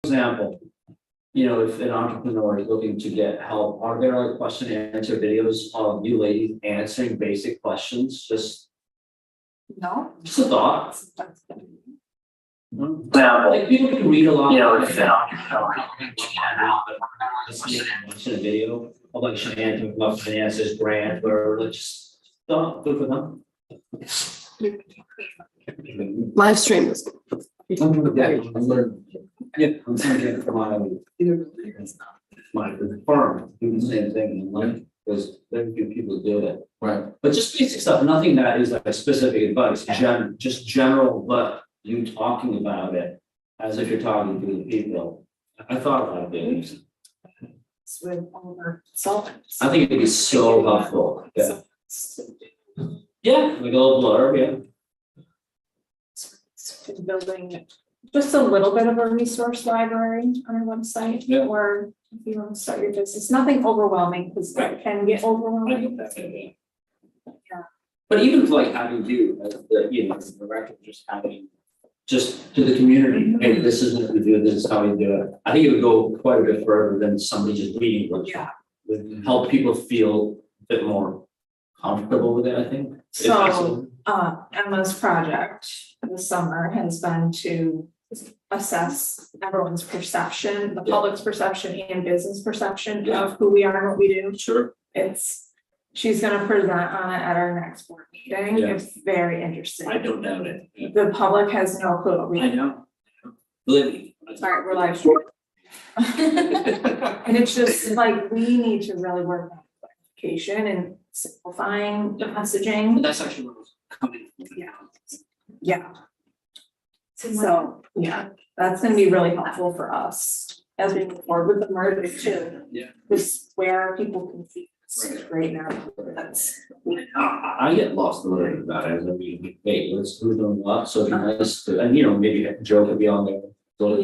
example, you know, if an entrepreneur is looking to get help, are there like question and answer videos of you ladies answering basic questions? Just No. a thought. Like people can read a lot. You know, if watching a video of like Cheyenne talking about finances, brand, or like just thought, good for them. Live stream is. Yeah, I'm trying to get from my firm, do the same thing in life, because very few people do it. Right. But just basic stuff, nothing that is like specific advice, just general, but you talking about it as if you're talking to the people. I thought about it. With all of our solvents. I think it'd be so helpful. Yeah. Yeah, like a little blurb, yeah. Building just a little bit of a resource library on our website, Yeah. or if you want to start your business, nothing overwhelming, because that can get I overwhelming. get that. Yeah. But even like having you as the, you know, as the director, just having, just to the community, hey, this is what we do, this is how we do it. I think it would go quite a bit further than somebody just reading, which would help people feel a bit more comfortable with it, I think. So, Emma's project this summer has been to assess everyone's perception, the public's perception and business perception of who we are and what we do. Sure. She's gonna present on it at our next board meeting. Yeah. It's very interesting. I don't doubt it. Yeah. The public has no clue. I know. Believe me. Sorry, we're like. And it's just like, we need to really work on clarification and simplifying the messaging. But that's actually what was coming. Yeah. So, yeah, that's gonna be really helpful for us as we move forward with the merger too. Yeah. This where people can see right now. That's. I get lost a little bit about it, I mean, hey, let's who's doing what, so it'd be nice to, and you know, maybe Joe could be on there. So,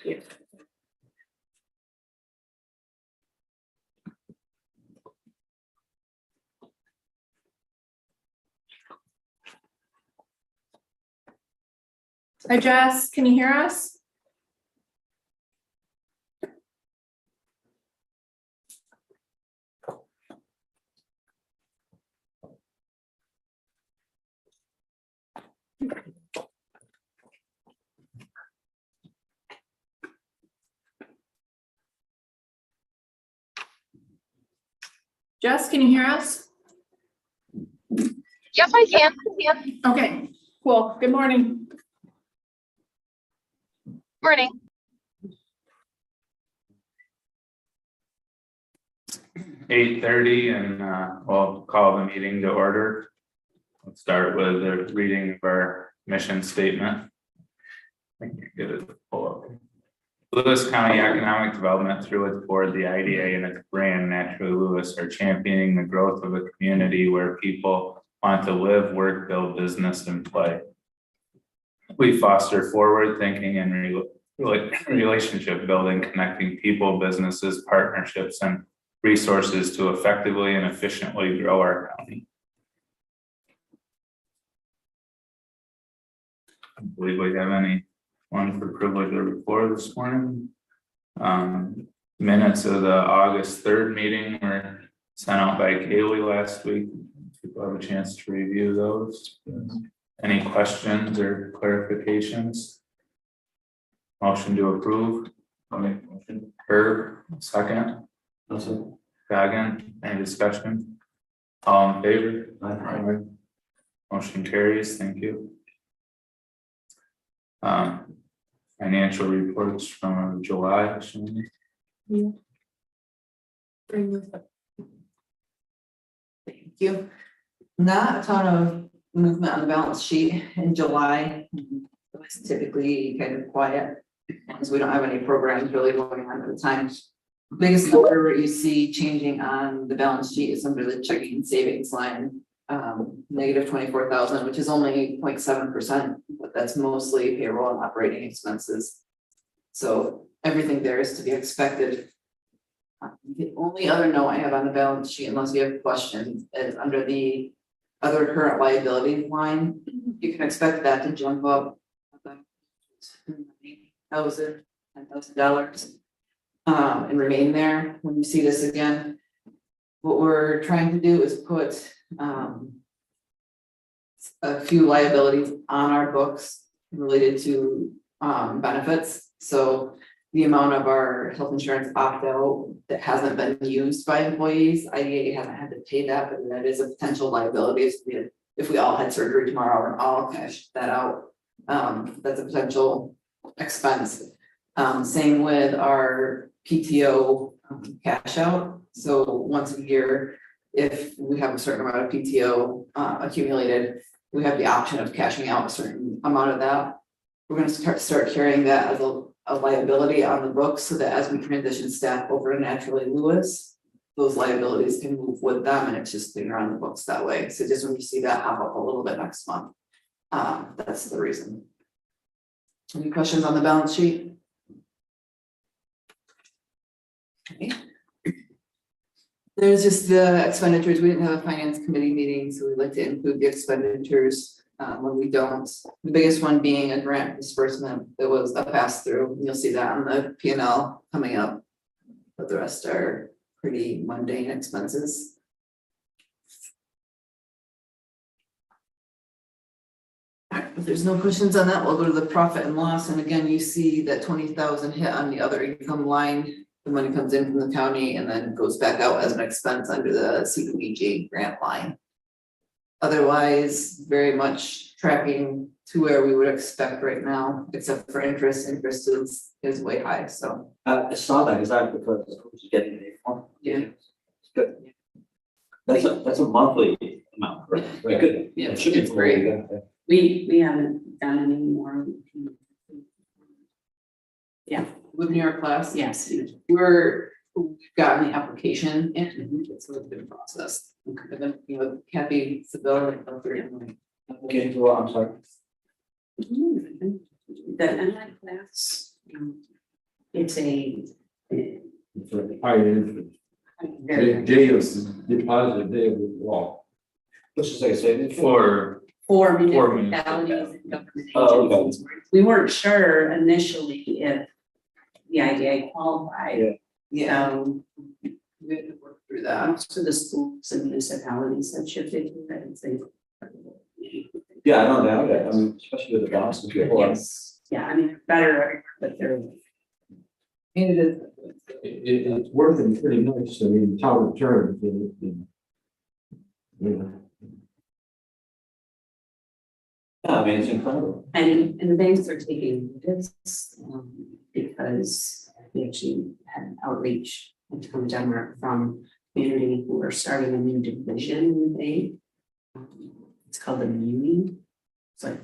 Yeah. Hi Jess, can you hear us? Jess, can you hear us? Yes, I can. Okay, cool. Good morning. Morning. (8:30) and we'll call the meeting to order. Let's start with the reading of our mission statement. I can get it to pull up. Lewis County Economic Development, through its board, the IDA, and its brand, Naturally Lewis, are championing the growth of a community where people want to live, work, build business, and play. We foster forward thinking and relationship building, connecting people, businesses, partnerships, and resources to effectively and efficiently grow our county. I believe we have anyone for privilege of the floor this morning. Minutes of the August 3rd meeting were sent out by Kaylee last week. People have a chance to review those. Any questions or clarifications? Motion to approve. I'll make a motion. Herb, second. Gagan, any discussion? All in favor? Aye. Motion carries. Thank you. Financial reports from July. Thank you. Not a ton of movement on the balance sheet in July. It's typically kind of quiet, as we don't have any programs really going on at the time. Biggest number you see changing on the balance sheet is under the checking and savings line, negative 24,000, which is only 0.7%, but that's mostly payroll and operating expenses. So everything there is to be expected. The only other note I have on the balance sheet, unless you have questions, is under the other current liability line. You can expect that to jump up $10,000. And remain there when you see this again. What we're trying to do is put, a few liabilities on our books related to, benefits. So the amount of our health insurance opt-out that hasn't been used by employees, IDA hasn't had to pay that, but that is a potential liability if we all had surgery tomorrow and all cash that out. That's a potential expense. Same with our PTO cash out. So once a year, if we have a certain amount of PTO accumulated, we have the option of cashing out a certain amount of that. We're gonna start carrying that as a liability on the books so that as we transition staff over to Naturally Lewis, those liabilities can move with them and it's just cleaner on the books that way. So just when you see that hop up a little bit next month, that's the reason. Any questions on the balance sheet? Okay. There's just the expenditures. We didn't have a finance committee meeting, so we'd like to include the expenditures when we don't. The biggest one being a grant disbursement that was a pass through. You'll see that on the P&L coming up. But the rest are pretty mundane expenses. All right, if there's no questions on that, we'll go to the profit and loss. And again, you see that 20,000 hit on the other income line. The money comes in from the county and then goes back out as an expense under the CDBG grant line. Otherwise, very much tracking to where we would expect right now, except for interest. Interest is way high, so. I saw that, is that because the schools are getting paid for? Yeah. It's good. That's a monthly amount, right? Very good. Yeah, It should be it's great. good. We haven't done any more. Yeah, With New York class, yes. we've gotten the application and it's a good process. And then, you know, Kathy Sabella. Okay, well, I'm sorry. The online class, it's a. It's a high interest. Very- Day of deposit, day of withdrawal. Which is like I said. For For municipalities and government Oh, okay. agencies. We weren't sure initially if the IDA qualified. Yeah, So we had to work through that. most of the schools and municipalities have shifted to that and say. Yeah, I don't doubt that, I mean, especially with the balance of people. Yes, yeah, I mean, they're better, everywhere, but they're. And it is. It's working pretty nice, I mean, town returns. Yeah, I mean, it's incredible. And the banks are taking this, because we actually had an outreach in town of Denmark from community who are starting a new division in the bank. It's called the Muni. It's like,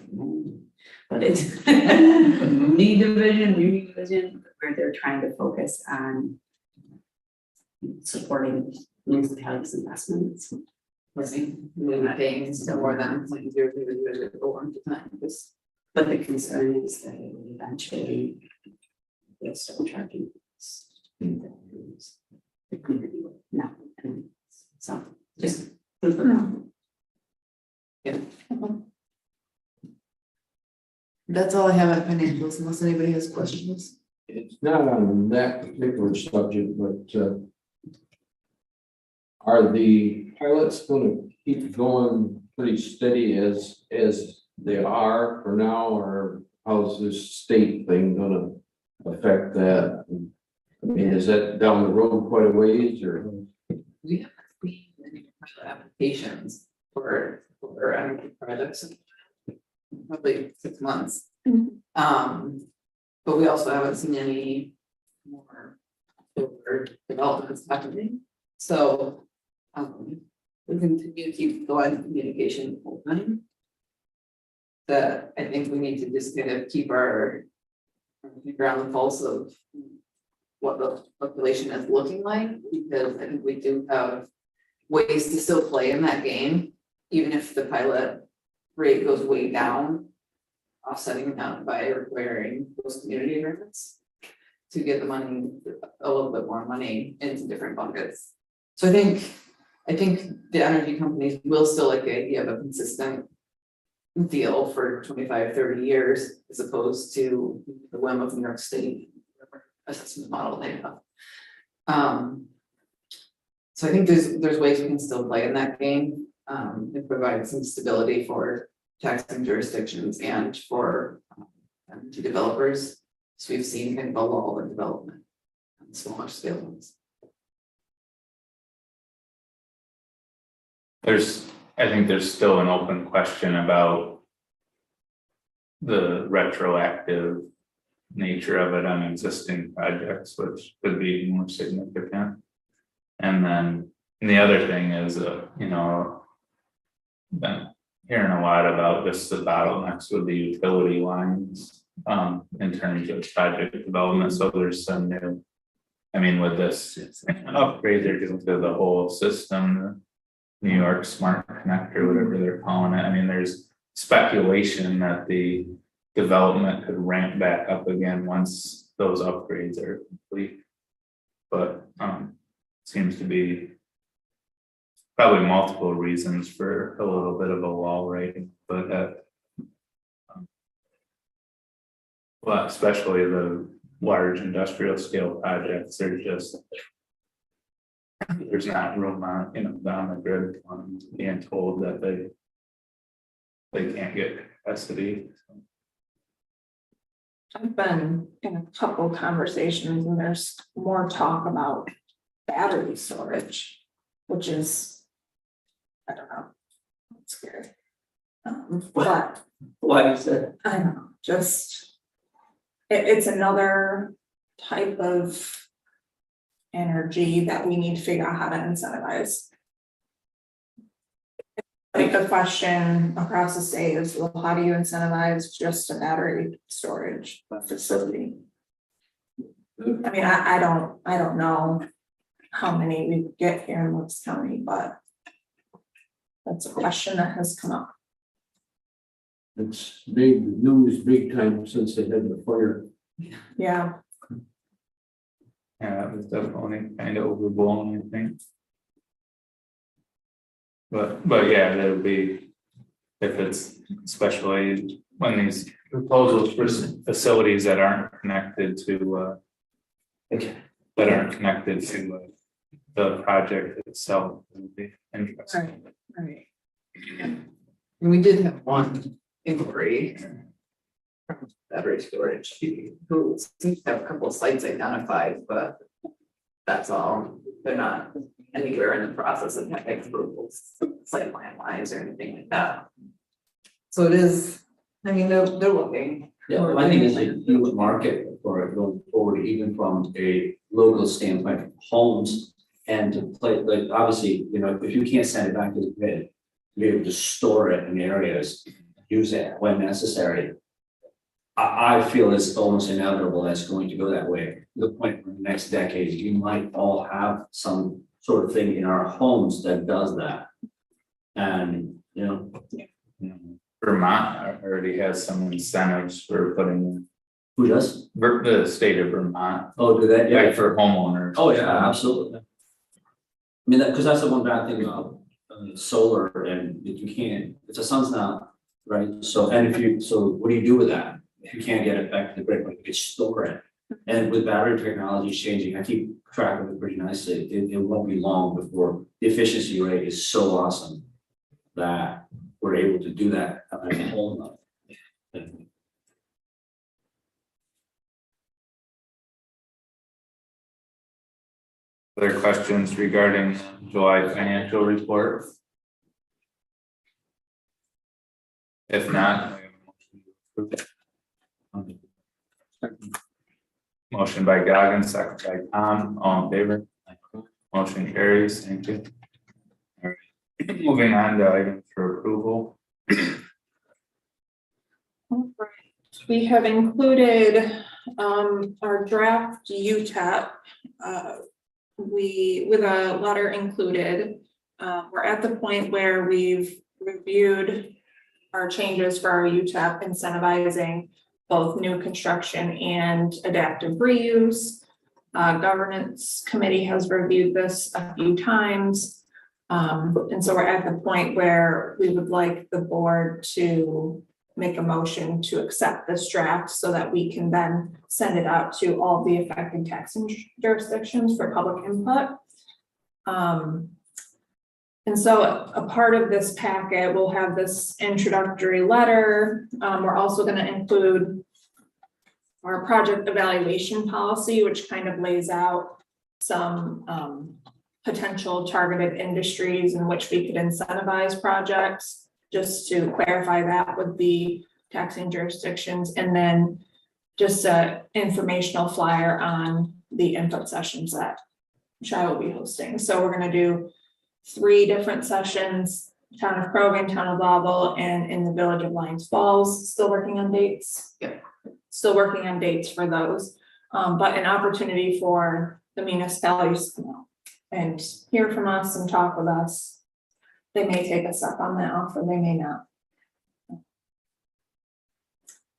but it's Muni division, where they're trying to focus on supporting municipalities' investments. We're not paying still more than like 0.0 for one time, because But the concern is that it will eventually they'll start charging us. The community will not, and so just. food for thought. that's all I have on financials, unless anybody has questions. It's not on that particular subject, but are the pilots gonna keep going pretty steady as they are for now, or how's this state thing gonna affect that? I mean, is that down the road quite a ways, or? We have 3 applications for energy projects. In probably 6 months. But we also haven't seen any more developments happening, so. We continue to keep the line of communication open. That I think we need to just kind of keep our finger on the pulse of what the population is looking like, because I think we do have ways to still play in that game, even if the pilot rate goes way down, offsetting that by requiring those community agreements to get the money, a little bit more money into different buckets. So I think the energy companies will still like the idea of a consistent deal for 25, 30 years as opposed to the whim of New York State assessment model they have. So I think there's ways we can still play in that game, and provide some stability for taxing jurisdictions and for to developers. So we've seen kind of a lull in development on smaller scale ones. I think there's still an open question about the retroactive nature of it on existing projects, which could be more significant. And then the other thing is, been hearing a lot about just the bottlenecks with the utility lines, in terms of project development, so there's some new. I mean, with this upgrade, they're doing to the whole system, the New York Smart Connector, whatever they're calling it. I mean, there's speculation that the development could ramp back up again once those upgrades are complete. But seems to be probably multiple reasons for a little bit of a lull rate, but well, especially the large industrial scale projects, there's not room on, down the grid on being told that they can't get capacity. I've been in a couple conversations and there's more talk about battery storage, which is, I don't know, scary. But Why is that? I don't know, just, it's another type of energy that we need to figure out how to incentivize. Like the question across the state is, well, how do you incentivize just a battery storage facility? I mean, I don't know how many we get here in Woods County, but that's a question that has come up. It's big news, big time since they had the fire. Yeah, Yeah, it was definitely kind of overblown, I think. But yeah, there'll be, if it's especially when these proposals for facilities that aren't connected to the project itself, it'll be interesting. right. And we did have one inquiry from battery storage, who seems to have a couple of sites identified, but that's all. They're not anywhere in the process of having approvals, site plan wise or anything like that. So it is, I mean, they're looking. Yeah, I think it's a huge market for it going forward, even from a local standpoint, homes and to play, like, obviously, if you can't send it back to the grid, be able to store it in areas, use it when necessary. I feel it's almost inevitable that's going to go that way. To the point where in the next decade, you might all have some sort of thing in our homes that does that. And, Vermont already has some incentives for putting who does? the state of Vermont, Oh, do that? Yeah. like for homeowners. Oh, yeah, absolutely. I mean, because that's the one bad thing about solar, and if you can't, if the sun's not, right, so, and so what do you do with that? If you can't get it back to the grid, like you could store it. And with battery technology changing, I keep track of it pretty nicely, it won't be long before the efficiency rate is so awesome that we're able to do that at a whole level. Other questions regarding July financial report? If not, motion by Goggins, second by Tom, all in favor? Motion carries, thank you. All right. Moving on to items for approval. All right. We have included our draft UTAP. With a letter included, we're at the point where we've reviewed our changes for our UTAP incentivizing both new construction and adaptive reuse. Governance committee has reviewed this a few times. And so we're at the point where we would like the board to make a motion to accept this draft so that we can then send it out to all the affected taxing jurisdictions for public input. And so a part of this packet will have this introductory letter. We're also going to include our project evaluation policy, which kind of lays out some potential targeted industries in which we could incentivize projects, just to clarify that with the taxing jurisdictions, and then just a informational flyer on the input sessions that I will be hosting. So we're going to do 3 different sessions: Town of Croghan, Town of Belleville, and in the Village of Lions Falls. Still working on dates. Yep. Still working on dates for those, but an opportunity for the municipalities to come out and hear from us and talk with us. They may take us up on that offer, they may not.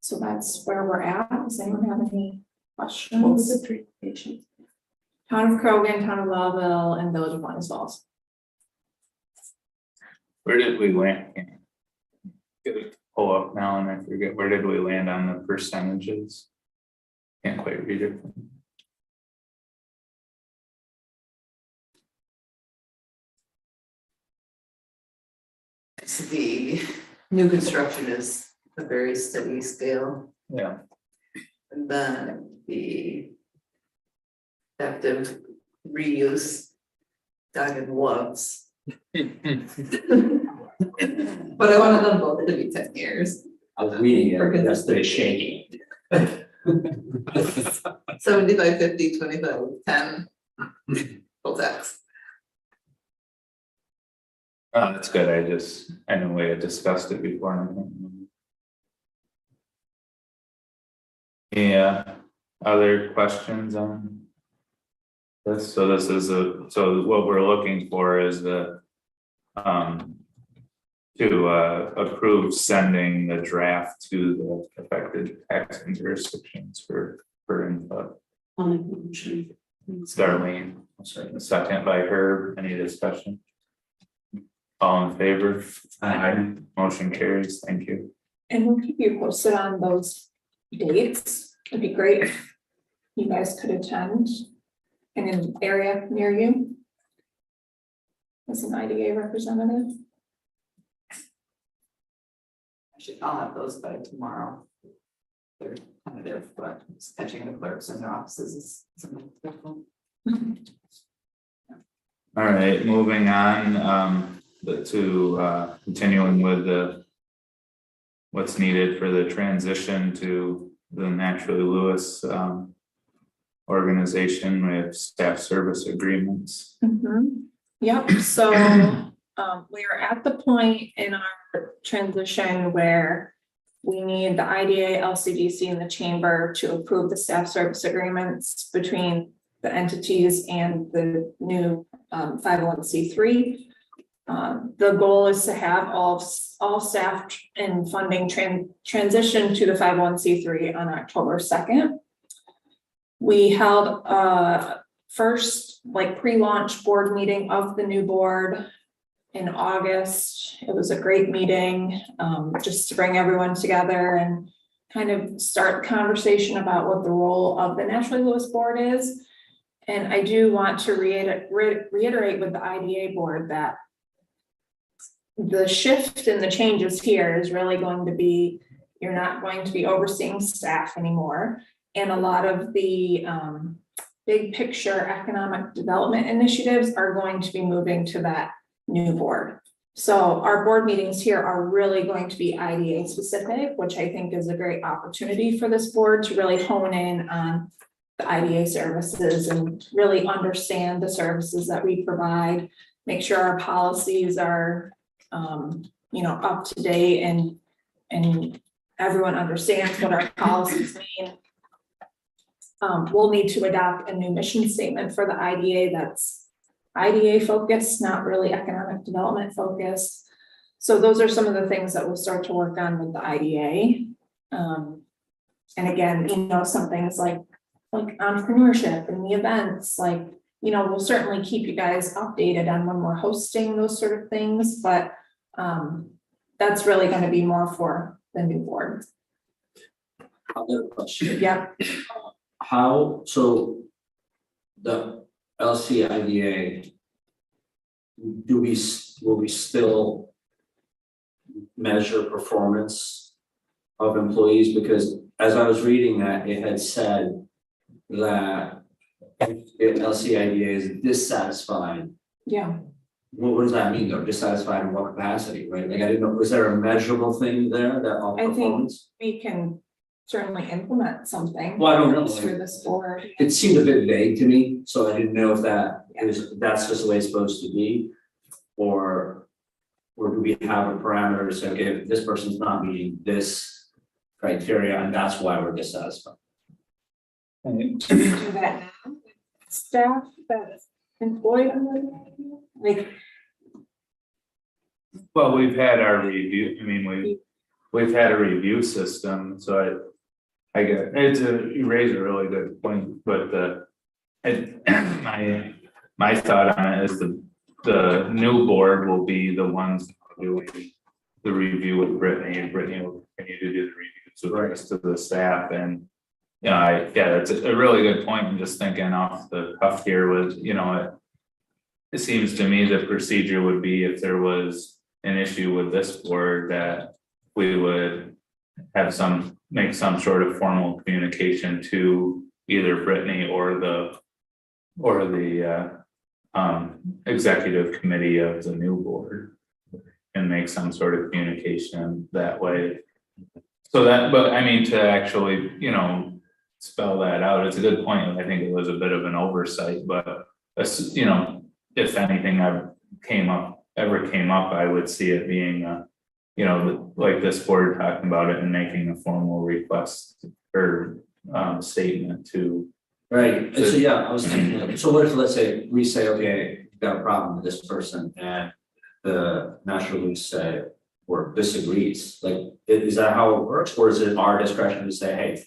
So that's where we're at. Does anyone have any questions? What was the 3 locations? Town of Croghan, Town of Belleville, and Village of Lions Falls. Where did we land? Get it pull up now and I forget, where did we land on the percentages? Can't quite read it. So the new construction is a very steady scale, Yeah. and then the active reuse, Doug loves. But I wanted them both to be 10 years. I was reading For it, that's the shaking. 75, 50, 25, 10. Full tax. Oh, that's good. I know we had discussed it before. Yeah, other questions on this? So this is so what we're looking for is to approve sending the draft to the affected taxing jurisdictions for input. On the motion. Darlene, second by Herb, any discussion? All in favor? Aye. Motion carries, thank you. And we'll keep you posted on those dates. It'd be great if you guys could attend in an area near you as an IDA representative. I'll have those by tomorrow. They're tentative, but catching the clerks in their offices is something difficult. All right, moving on, to continuing with what's needed for the transition to the Naturally Lewis organization. We have staff service agreements. Yep, so we are at the point in our transition where we need the IDA, LCDC, and the chamber to approve the staff service agreements between the entities and the new 501c3. The goal is to have all staff and funding transition to the 501c3 on October 2nd. We held first pre-launch board meeting of the new board in August. It was a great meeting, just to bring everyone together and kind of start the conversation about what the role of the Naturally Lewis board is. And I do want to reiterate with the IDA board that the shift and the changes here is really going to be, you're not going to be overseeing staff anymore. And a lot of the big picture economic development initiatives are going to be moving to that new board. So our board meetings here are really going to be IDA specific, which I think is a great opportunity for this board to really hone in on the IDA services and really understand the services that we provide, make sure our policies are up to date and everyone understands what our policies mean. We'll need to adopt a new mission statement for the IDA that's IDA focused, not really economic development focused. So those are some of the things that we'll start to work on with the IDA. And again, some things like entrepreneurship and the events, you know, we'll certainly keep you guys updated on when we're hosting those sort of things, but that's really gonna be more for the new board. Other question. Yep. How, so the LCIDA, will we still measure performance of employees? Because as I was reading that, it had said that if LCIDA is dissatisfied, Yeah, what does that mean though? Dissatisfied in what capacity, right? Like I didn't know, was there a measurable thing there that of I think- performance? we can certainly implement something. Well, I don't know. Through this board. It seemed a bit vague to me, so I didn't know if that's just the way it's supposed to be. Or do we have a parameter to say, okay, if this person's not meeting this criteria and that's why we're dissatisfied? Do that now, staff that's employed under that, like, Well, we've had our review, I mean, we've had a review system, so I get, you raise a really good point, but my thought on it is the new board will be the ones doing the review with Brittany, and Brittany will continue to do the reviews with the rest of the staff, and yeah, it's a really good point. I'm just thinking off the cuff here with, you know, it seems to me the procedure would be if there was an issue with this board that we would have make some sort of formal communication to either Brittany or the executive committee of the new board and make some sort of communication that way. So that, but I mean, to actually, you know, spell that out, it's a good point. I think it was a bit of an oversight, but you know, if anything ever came up, I would see it being you know, like this board talking about it and making a formal request or statement to. Right, so yeah, I was thinking, like, so what if, let's say, we say, okay, you've got a problem with this person and the National League say, or disagrees, like, is that how it works? Or is it our discretion to say, hey,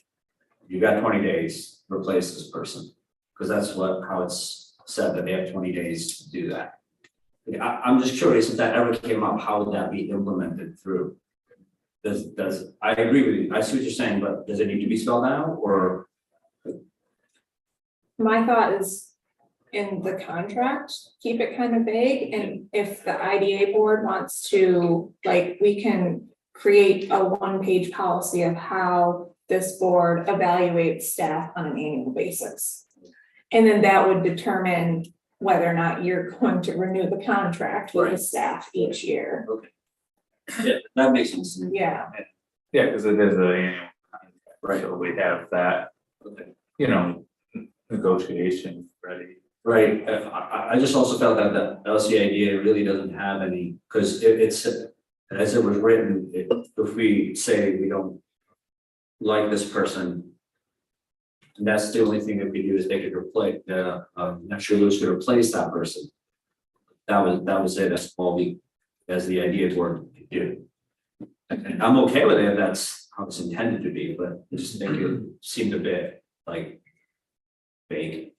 you got 20 days, replace this person? Because that's how it's said, that they have 20 days to do that. I'm just curious if that ever came up, how would that be implemented through? I agree with you, I see what you're saying, but does it need to be spelled out or? my thought is in the contract, keep it kind of vague, and if the IDA board wants to, like, we can create a one-page policy of how this board evaluates staff on an annual basis. And then that would determine whether or not you're going to renew the contract with the staff each year. Yeah, that makes sense. Yeah, Yeah, because it is an annual contract, Right. so we have that, Okay. you know, negotiation ready. Right, I just also felt that the LCIDA really doesn't have any, because it's, as it was written, if we say we don't like this person, and that's the only thing that we do is they could replace, National League could replace that person. That was it, that's all we, as the idea board could do. And I'm okay with it if that's how it's intended to be, but I just think it seemed a bit like vague.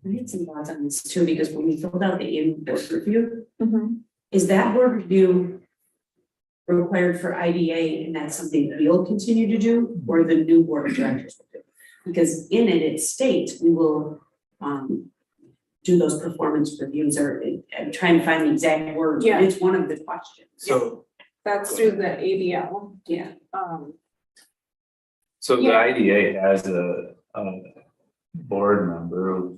I had some thoughts on this too, because when we filled out the annual board review, mhm. is that board review required for IDA, and that's something we'll continue to do, or the new board of directors will do? Because in it states we will do those performance reviews, or and try and find the exact words, Yeah. and it's one of the questions. So, That's through the ABL. Yeah. so the Yeah. IDA has a board member,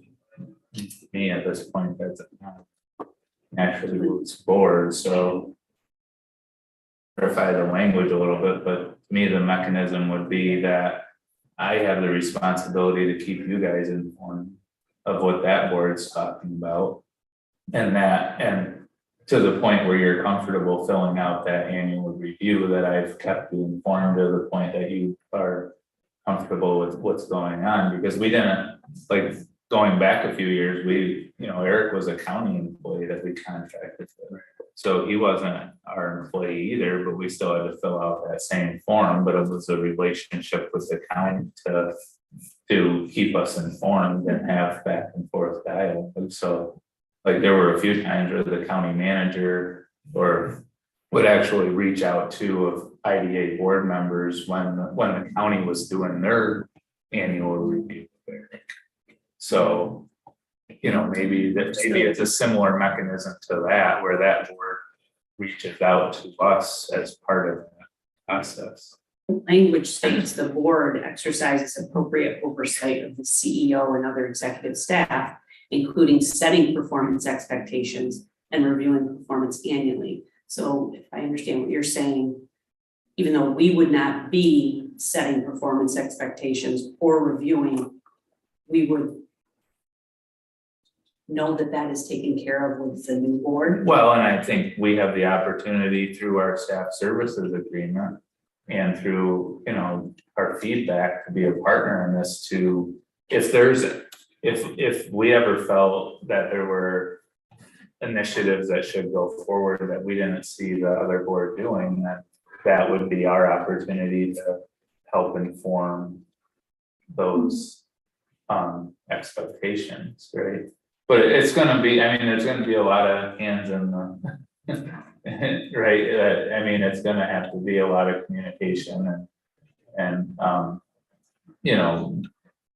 me at this point, that's not National League's board, so. Verify the language a little bit, but to me, the mechanism would be that I have the responsibility to keep you guys informed of what that board's talking about. And to the point where you're comfortable filling out that annual review, that I've kept you informed to the point that you are comfortable with what's going on, because we didn't, like, going back a few years, Eric was a county employee that we contracted with. So he wasn't our employee either, but we still had to fill out that same form, but it was a relationship with the county to to keep us informed and have back and forth dialogue. So like there were a few times where the county manager or would actually reach out to IDA board members when the county was doing their annual review. So, maybe it's a similar mechanism to that, where that board reaches out to us as part of that process. Language states the board exercises appropriate oversight of the CEO and other executive staff, including setting performance expectations and reviewing performance annually. So if I understand what you're saying, even though we would not be setting performance expectations or reviewing, we would know that that is taken care of with the new board. Well, and I think we have the opportunity through our staff services agreement and through, our feedback to be a partner in this to, if we ever felt that there were initiatives that should go forward that we didn't see the other board doing, that would be our opportunity to help inform those expectations, right? But it's gonna be, there's gonna be a lot of hands in the right, it's gonna have to be a lot of communication and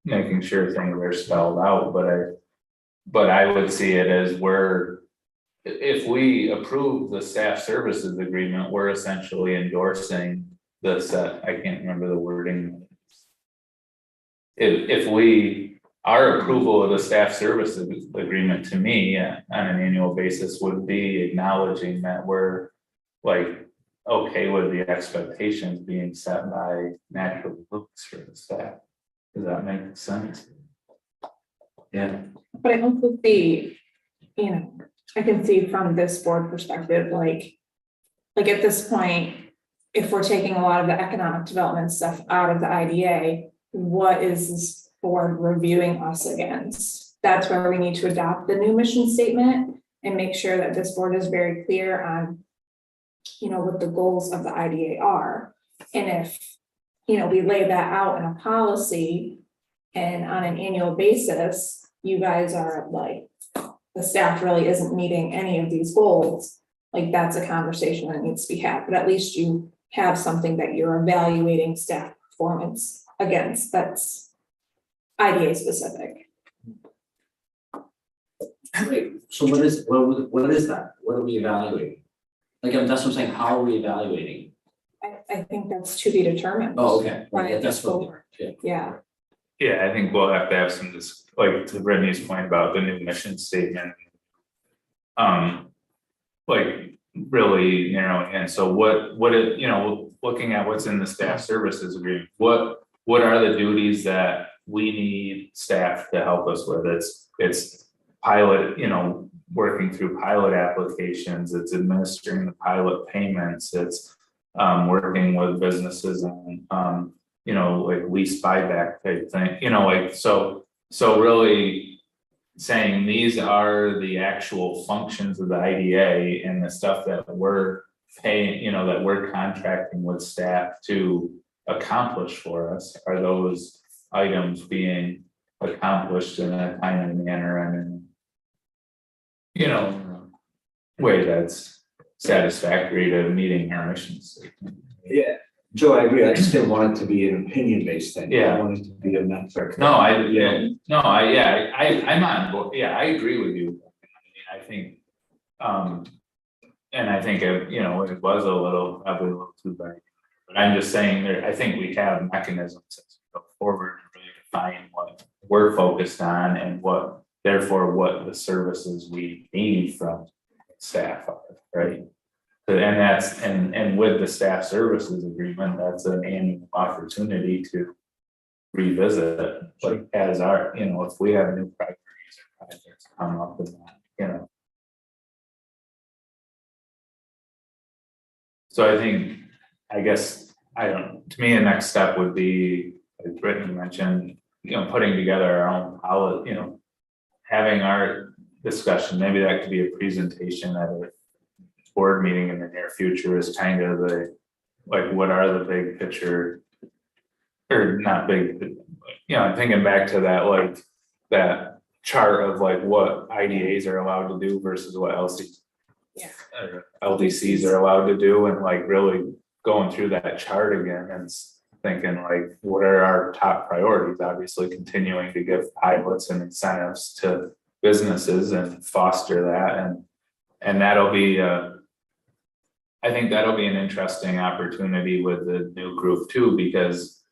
making sure things are spelled out, but I would see it as if we approve the staff services agreement, we're essentially endorsing I can't remember the wording. Our approval of the staff services agreement to me on an annual basis would be acknowledging that we're like, okay with the expectations being set by natural looks for the staff. Does that make sense? Yeah. But I also see, I can see from this board perspective, like at this point, if we're taking a lot of the economic development stuff out of the IDA, what is this board reviewing us against? That's where we need to adopt the new mission statement and make sure that this board is very clear on, what the goals of the IDA are. And if, we lay that out in a policy and on an annual basis, you guys are like, the staff really isn't meeting any of these goals, like that's a conversation that needs to be had, but at least you have something that you're evaluating staff performance against that's IDA specific. Wait, so what is that? What are we evaluating? Like, that's what I'm saying, how are we evaluating? I think that's to be determined. Oh, okay, Right, right, that's what, forward. yeah. Yeah, Yeah, I think we'll have to have some, like to Brittany's point about the new mission statement. Like really narrowing in, so what it, looking at what's in the staff services agreement, what are the duties that we need staff to help us with? It's pilot, working through pilot applications, it's administering the pilot payments, it's working with businesses on like lease buyback type thing, so really saying these are the actual functions of the IDA and the stuff that we're paying, that we're contracting with staff to accomplish for us, are those items being accomplished in a timely manner and way that's satisfactory to meeting our mission statement. Yeah, Joe, I agree. I just didn't want it to be an opinion-based thing. Yeah. I wanted it to be a metric. I'm on board. Yeah, I agree with you. I think, and I think, it was probably a little too bad. But I'm just saying I think we have mechanisms to go forward and really define what we're focused on and what the services we need from staff are, right? And that's, and with the staff services agreement, that's an annual opportunity to revisit it, like as our, if we have new priorities or projects come up with that, So I think, to me, the next step would be, as Brittany mentioned, putting together our own policy, having our discussion, maybe that could be a presentation at a board meeting in the near future is kind of what are the big picture, or not big, you know, I'm thinking back to that, like, that chart of like what IDAs are allowed to do versus what Yeah. LDCs are allowed to do, and like really going through that chart again and thinking like, what are our top priorities? Obviously, continuing to give pilots and incentives to businesses and foster that, and that'll be I think that'll be an interesting opportunity with the new group too, because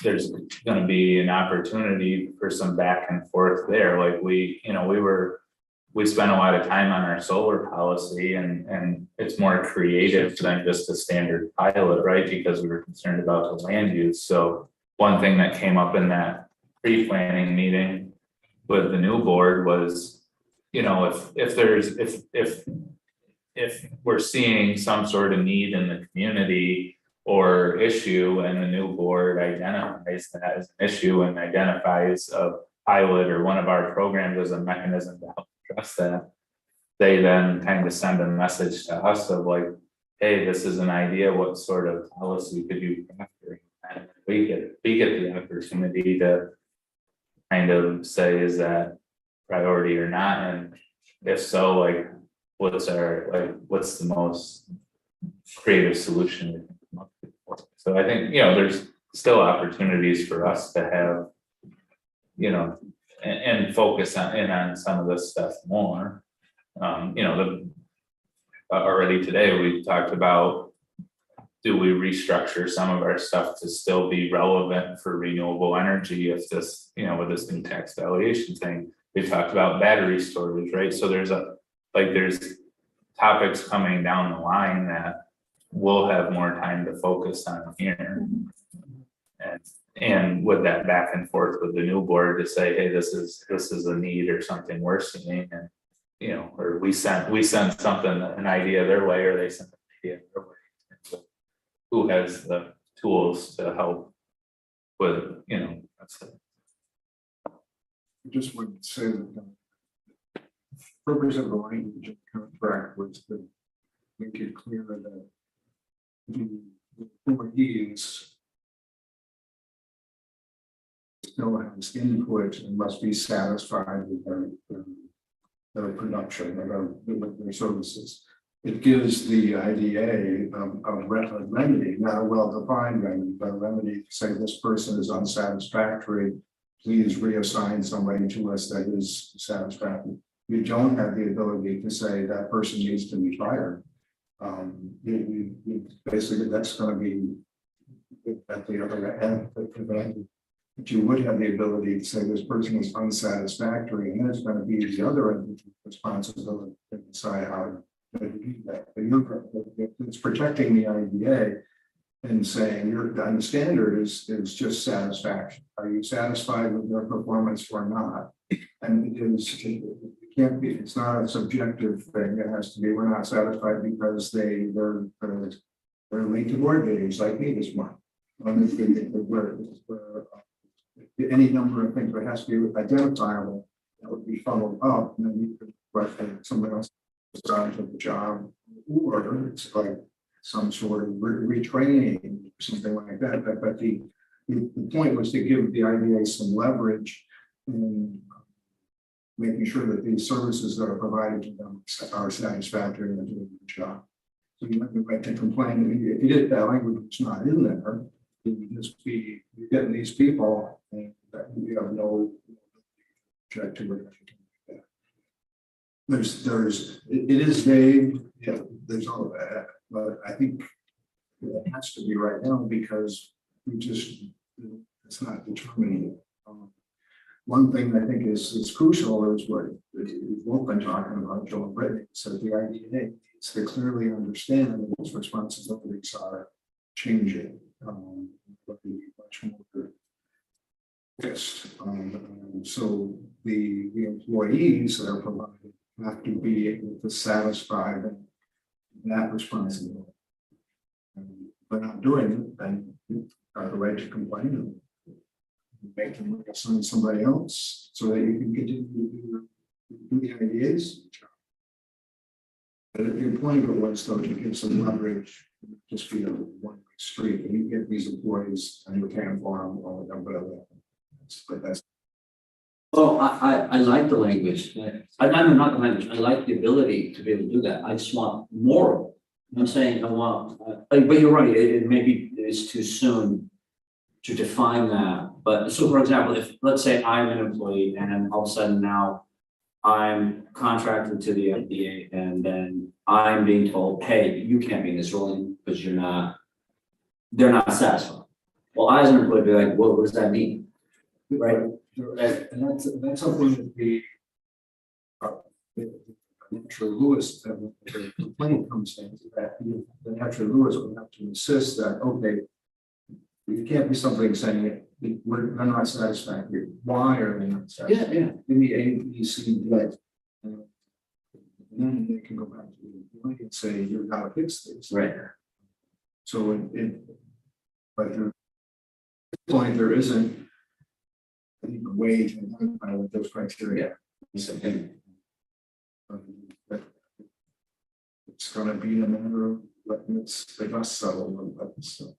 there's gonna be an opportunity for some back and forth there, like we spent a lot of time on our solar policy, and it's more creative than just a standard pilot, right? Because we were concerned about the land use. So one thing that came up in that pre-planning meeting with the new board was, you know, if we're seeing some sort of need in the community or issue, and the new board identifies that as an issue and identifies a pilot or one of our programs as a mechanism to help address that, they then kind of send a message to us of like, hey, this is an idea, what sort of policy could you craft? And we get the opportunity to kind of say, is that priority or not? And if so, like, what's the most creative solution we can come up with? So I think, you know, there's still opportunities for us to have, you know, and focus on some of this stuff more. You know, already today we talked about, do we restructure some of our stuff to still be relevant for renewable energy if this, you know, with this new tax valuation thing? We talked about battery storage, right? So there's topics coming down the line that we'll have more time to focus on here. And with that back and forth with the new board to say, hey, this is a need or something we're seeing, and you know, or we sent something, an idea their way, or they sent an idea their way. So who has the tools to help with, you know, that's it. I just would say that the purpose of the language of the contract was to make it clear that the employees still has input and must be satisfied with their production, with their services. It gives the IDA a remedy, not a well-defined remedy, but a remedy to say this person is unsatisfactory. Please reassign somebody to us that is satisfactory. You don't have the ability to say that person needs to be fired. Basically, that's going to be at the other end. But you would have the ability to say this person is unsatisfactory, and then it's going to be the other end responsibility to decide how to do that. But it's protecting the IDA and saying the standard is just satisfaction. Are you satisfied with their performance or not? And it can't be. It's not a subjective thing. It has to be. We're not satisfied because they're late to board meetings like me this month. Any number of things that has to be identifiable that would be followed up, and then you could write somebody else on to the job, or it's like some sort of retraining or something like that. But the point was to give the IDA some leverage in making sure that these services that are provided to them are satisfactory and doing the job. So you have the right to complain. If you did that language, it's not in there. You would just be getting these people, and that you have no objective or anything like that. It is vague. Yeah, there's all of that, but I think it has to be right now because it's not determining it. One thing I think is crucial is what we've both been talking about, Joe and Brittany, so the IDA needs to clearly understand that its responsibilities are changing. But be much more fixed. So the employees that are provided have to be able to satisfy that responsibility. And if they're not doing it, then you have the right to complain and make them assign somebody else so that you can continue to do the ideas. But the point of it was though to give some leverage, just be a one-way street, and you get these employees and you can't farm all of them, but but that's. Well, I like the language, I'm not the language, I like the ability to be able to do that, I just want more of it. I'm saying I want, but you're right, it maybe it's too soon to define that, but so for example, if, let's say I'm an employee and all of a sudden now I'm contracted to the FDA and then I'm being told, hey, you can't be in this role because they're not satisfied. Well, I as an employee be like, well, what does that mean? Right? And that's something that the Natural Lewis, the complaint comes in, that the Natural Lewis will have to insist that, okay, you can't be something saying it, we're not satisfactory. Why are they not satisfied? Yeah. Give me A, B, C, D. And then they can go back to the employee and say, you've got to fix this. Right. So but at this point, there isn't I think a way to identify what those criteria. But it's gonna be a matter of letting the dust settle. So.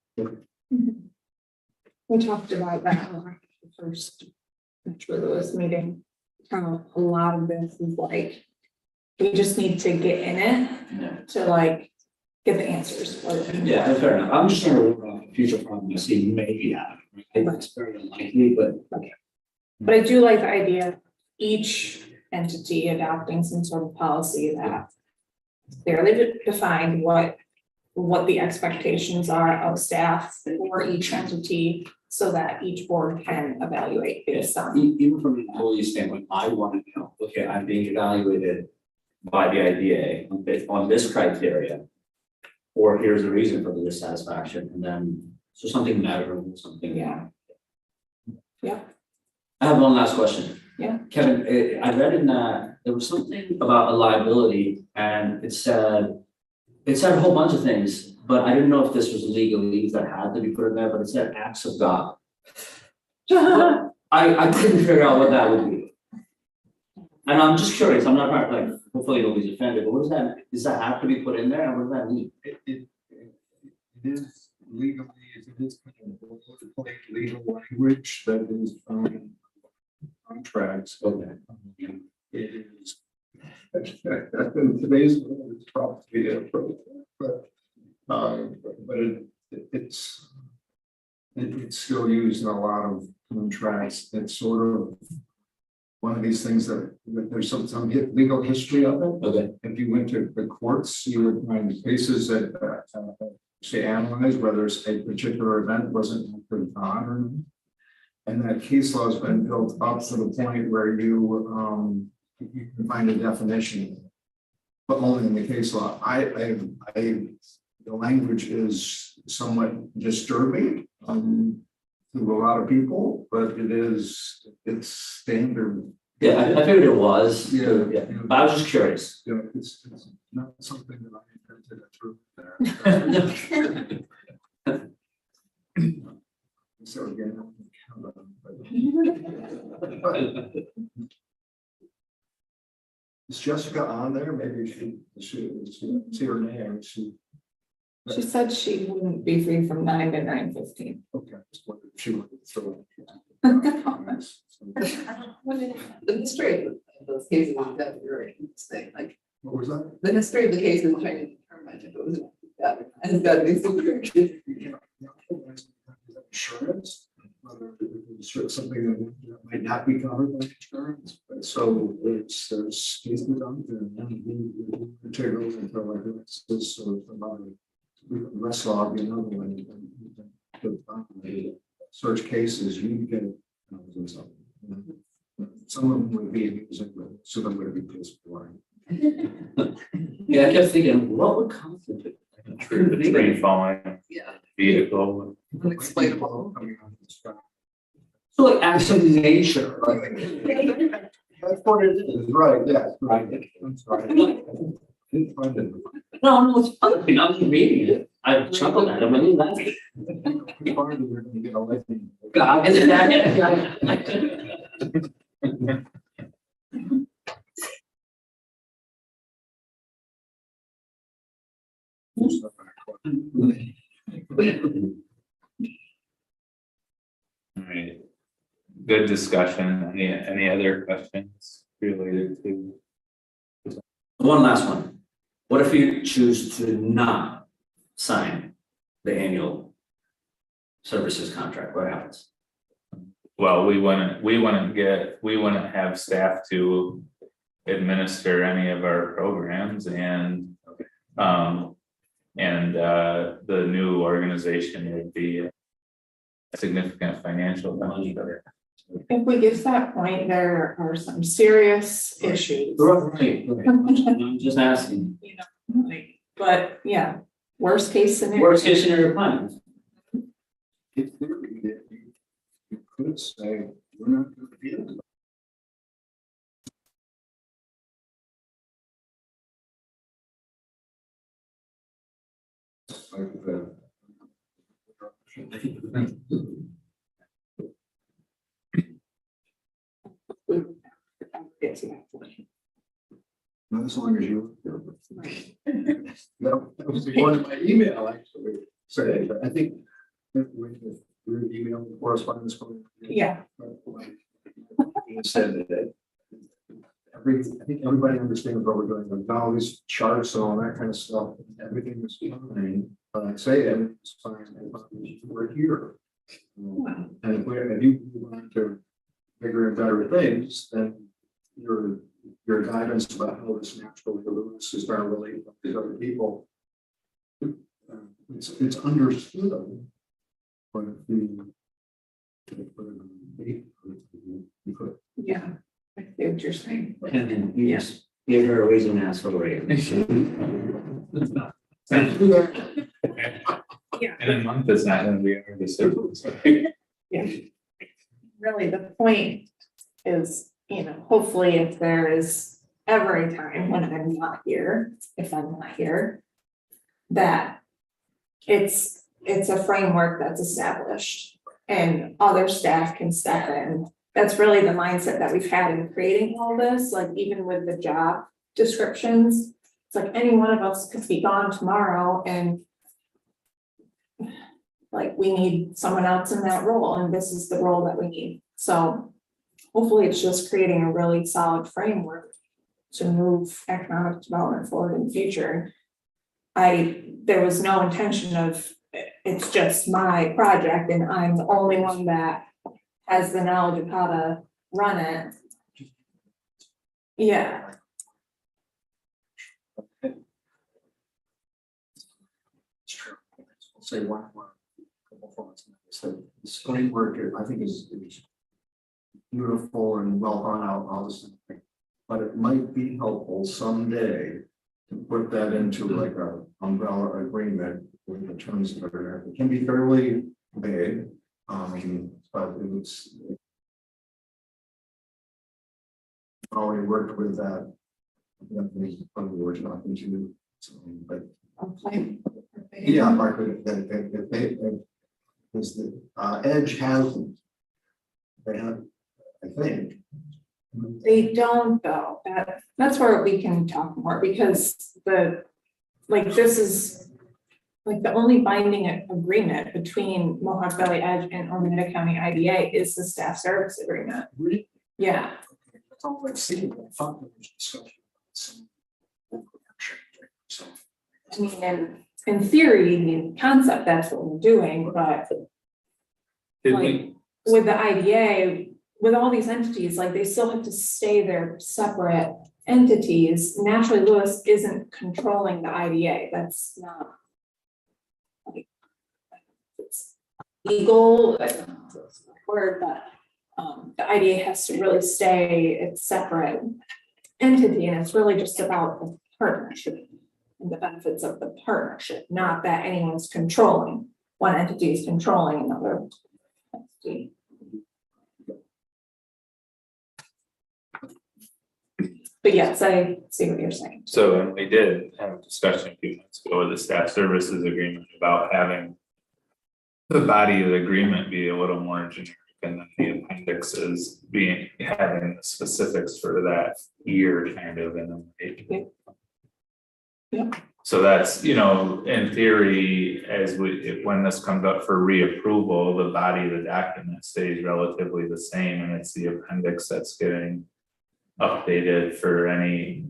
We talked about that on the first Metro Lewis meeting. How a lot of this is like, we just need to get in it Yeah. to like get the answers. Yeah, fair enough. I'm just trying to work on a future problem I see maybe happen. It's very unlikely, but. But I do like the idea of each entity adopting some sort of policy that clearly defined what the expectations are of staff for each entity, so that each board can evaluate based on. Even from an employee standpoint, I want to know, okay, I'm being evaluated by the IDA on this criteria. Or here's the reason for the dissatisfaction, and then, so something measurable, something. Yeah. Yeah. I have one last question. Yeah. Kevin, I read in that there was something about a liability and it said a whole bunch of things, but I didn't know if this was legalese that had to be put in there, but it said acts of God. I couldn't figure out what that would be. And I'm just curious, I'm not trying to like, hopefully nobody's offended, but does that have to be put in there and what does that mean? It is legally, it is kind of boilerplate legal language that is contracts. Okay. It is. In today's world, it's probably inappropriate, but it's still used in a lot of contracts. It's sort of one of these things that there's some legal history of it. Okay. If you went to the courts, you would find cases that say analyze whether a particular event wasn't on or not. And that case law has been built up to the point where you can find a definition, but only in the case law. The language is somewhat disturbing to a lot of people, but it's standard. Yeah, I figured it was. Yeah. But I was just curious. You know, it's not something that I invented there. So again. Is Jessica on there? Maybe she see her name. She said she wouldn't be free from 9 to 9:15. okay. Just wondered if she would throw The history of those cases on that, you're right, saying like, What was that? the history of the case is trying to determine if it was, and it's gotta be super. Insurance, whether it's something that might not be covered by insurance, but so there's cases on there, and materials and stuff like that, so about rest log, you know, when search cases, you can get something. Some of them would be amusing, but some of them would be just boring. Yeah, I kept thinking, what would constitute? Tree falling, Yeah. vehicle. Unexplainable. So like actually nature, like. That's what it is, right, yeah, right, I'm sorry. Didn't find it. No, it's fun, I'm just reading it, I chuckled at it, I mean, that's. Part of it, we're gonna get a lightning. God, is it that? Alright, good discussion. Any other questions related to? One last one. What if you choose to not sign the annual services contract? What happens? Well, we wouldn't have staff to administer any of our programs and. The new organization would be a significant financial benefit. If we get to that point, there are some serious issues. Right. I'm just asking. You know, like, but yeah, worst case scenario. Worst case scenario plan. In theory, you could say, we're not gonna be able to. Like the. Get to that point. Not as long as you. Right. That was the one in my email, actually. So I think. Your email correspondence. Yeah. You said that. I think everybody understands what we're doing, with all these charts and all that kind of stuff, everything is fine. I say everything's fine, we're here. And if you move on to bigger and better things, then your guidance about how this naturally evolves is going to relate to these other people. It's understood. But if you. Yeah, I see what you're saying. And then you just give her a reason to ask for a raise. Yeah. In a month, it's not gonna be our decision. Yeah. Really, the point is, you know, hopefully if there is ever a time when I'm not here, if I'm not here, that it's a framework that's established and other staff can step in. That's really the mindset that we've had in creating all this, like even with the job descriptions. It's like any one of us could be gone tomorrow and like we need someone else in that role and this is the role that we need. So hopefully it's just creating a really solid framework to move economic development forward in the future. There was no intention of it's just my project and I'm the only one that has the knowledge of how to run it. Yeah. It's true. I'll say one couple thoughts. So this framework, I think is beautiful and well thought out, all this thing. But it might be helpful someday to put that into like a umbrella agreement with the terms that are there. It can be fairly vague, but it's already worked with that. Probably we're talking to, but Okay. yeah, Mark, if they, because the Edge hasn't. They have, I think. They don't though, that's where we can talk more because this is. Like the only binding agreement between Mohawk Valley Edge and Ormond County IDA is the staff service agreement. Really? Yeah, That's all I've seen. I thought there was discussion. So. I mean, in theory, in concept, that's what we're doing, but Did like we, with the IDA, with all these entities, like they still have to stay their separate entities. Naturally, Lewis isn't controlling the IDA. That's not. Like, it's legal, I don't know if that's the word, but the IDA has to really stay its separate entity, and it's really just about the partnership and the benefits of the partnership, not that anyone's controlling, one entity is controlling another entity. But yes, I see what you're saying. so, and we did have a discussion a few months ago with the staff services agreement about having the body of the agreement be a little more generic and then the appendixes having the specifics for that year kind of in them. Yeah. So that's, in theory, when this comes up for reapproval, the body of the document stays relatively the same, and it's the appendix that's getting updated for any,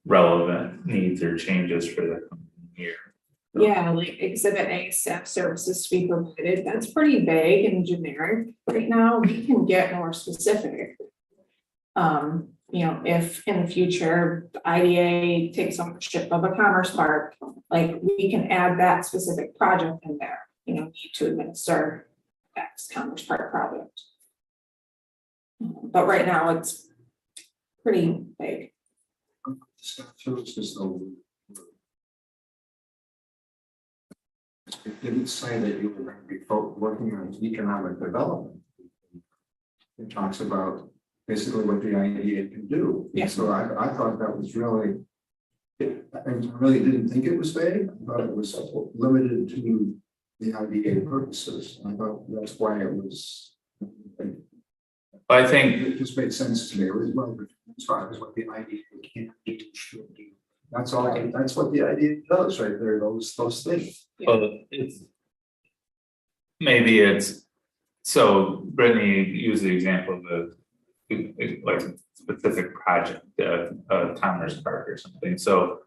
relevant needs or changes for the coming year. Yeah, like exhibit A, staff services to be provided, that's pretty vague and generic right now, we can get more specific. If in the future, the IDA takes ownership of a commerce park, like we can add that specific project in there, need to administer X commerce park project. But right now, it's pretty vague. Staff services though. It didn't say that you were going to be working on economic development. It talks about basically what the IDA can do. Yeah. So I thought that was really, I really didn't think it was vague, but it was limited to the IDA purposes. I thought that's why it was. I think, It just made sense to me. It was well, as far as what the IDA can do, should do. That's all. That's what the IDA does right there. Those things. maybe it's, so Brittany used the example of the like specific project, Commerce Park or something, so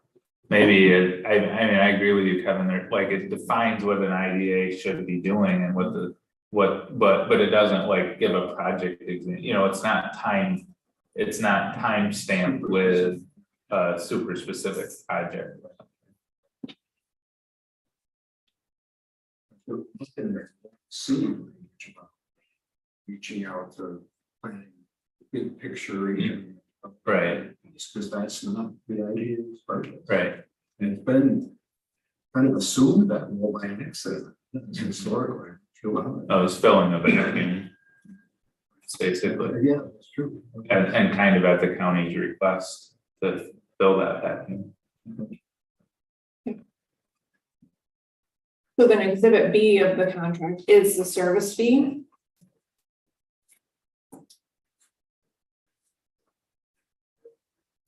maybe I mean, I agree with you, Kevin, there, like, it defines what an IDA should be doing and but it doesn't like give a project it's not time stamped with a super specific project. See, reaching out to planning big picture and Right. because that's not the idea. Right. And it's been kind of assumed that more by an accident historically. I was filling a vacuum. Basically, Yeah, that's true. and kind of at the county's request to fill that vacuum. So then exhibit B of the contract is the service fee.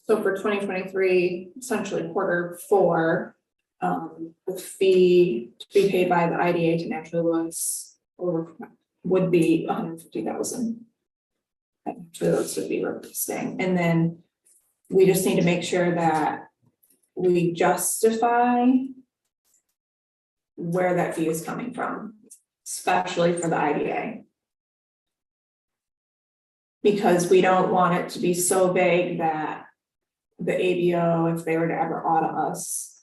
So for 2023, essentially Q4, the fee to be paid by the IDA to Naturally Lewis would be $150,000. Naturally Lewis would be requesting, and then we just need to make sure that we justify where that fee is coming from, especially for the IDA. Because we don't want it to be so vague that the ABO, if they were to ever audit us,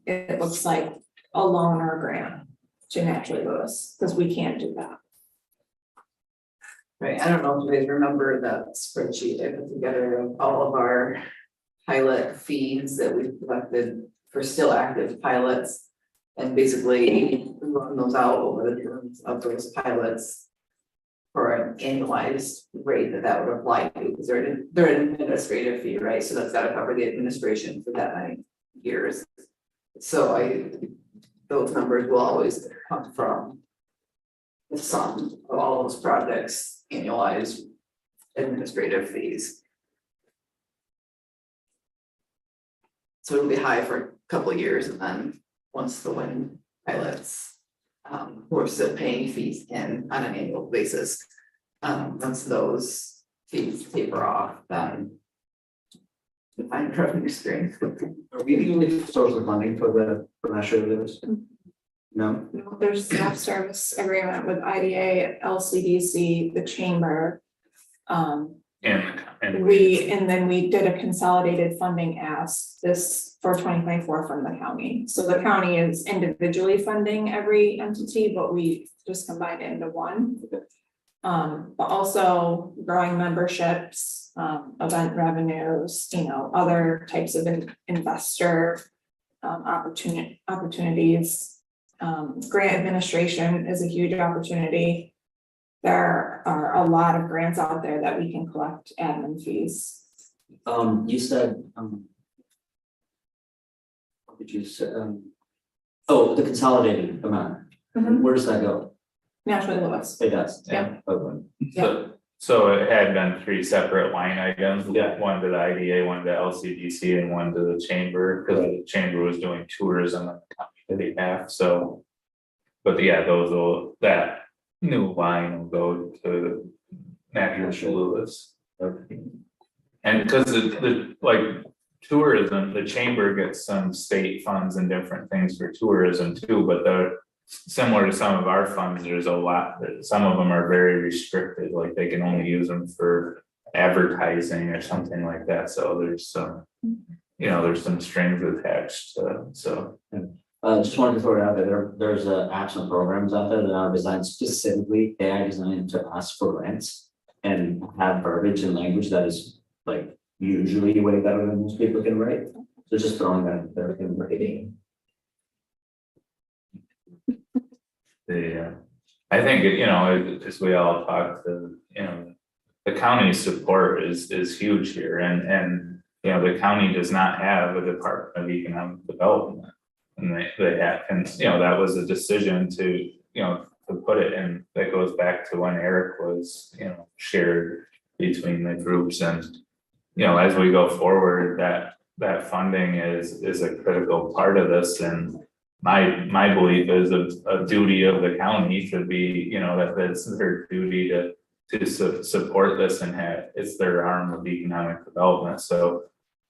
it looks like a loan or a grant to Naturally Lewis, because we can't do that. Right, I don't know if you guys remember that spreadsheet I put together of all of our pilot fees that we've collected for still active pilots. And basically run those out over the terms of those pilots for an annualized rate that would apply to, because they're an administrative fee, right? So that's gotta cover the administration for that many years. So those numbers will always come from the sum of all those projects, annualized administrative fees. So it'll be high for a couple of years, and then once the wind pilots, who are still paying fees on an annual basis, once those fees taper off, then the fine revenue stream. Are we the only source of funding for Naturally Lewis? No? No, there's staff service agreement with IDA, LCDC, the chamber. And We did a consolidated funding ask this for 2024 from the county. So the county is individually funding every entity, but we just combined it into one. But also growing memberships, event revenues, other types of investor opportunities. Grant administration is a huge opportunity. There are a lot of grants out there that we can collect admin fees. You said, what did you say? Oh, the consolidated amount. Where does that go? Naturally Lewis. It does. Yeah. Okay. Yeah. So it had been 3 separate line items. Yeah. One to the IDA, one to LCDC, and one to the chamber, because the chamber was doing tourism on the county behalf, so. But yeah, that new line will go to Natural Lewis. And because the like tourism, the chamber gets some state funds and different things for tourism too, but they're similar to some of our funds, there's a lot, some of them are very restricted, like they can only use them for advertising or something like that, so there's some, there's some strings attached to, so. Just wanted to throw it out there, there's apps and programs out there that are designed specifically, AI designed to ask for grants. And have verbiage and language that is like usually way better than most people can write. So just throwing that there in writing. I think, as we all talk to, the county's support is huge here, and the county does not have a Department of Economic Development. And they have, and that was a decision to put it in, that goes back to when Eric was, shared between the groups, and as we go forward, that funding is a critical part of this, and my belief is a duty of the county should be, that it's their duty to support this, and it's their arm of economic development, so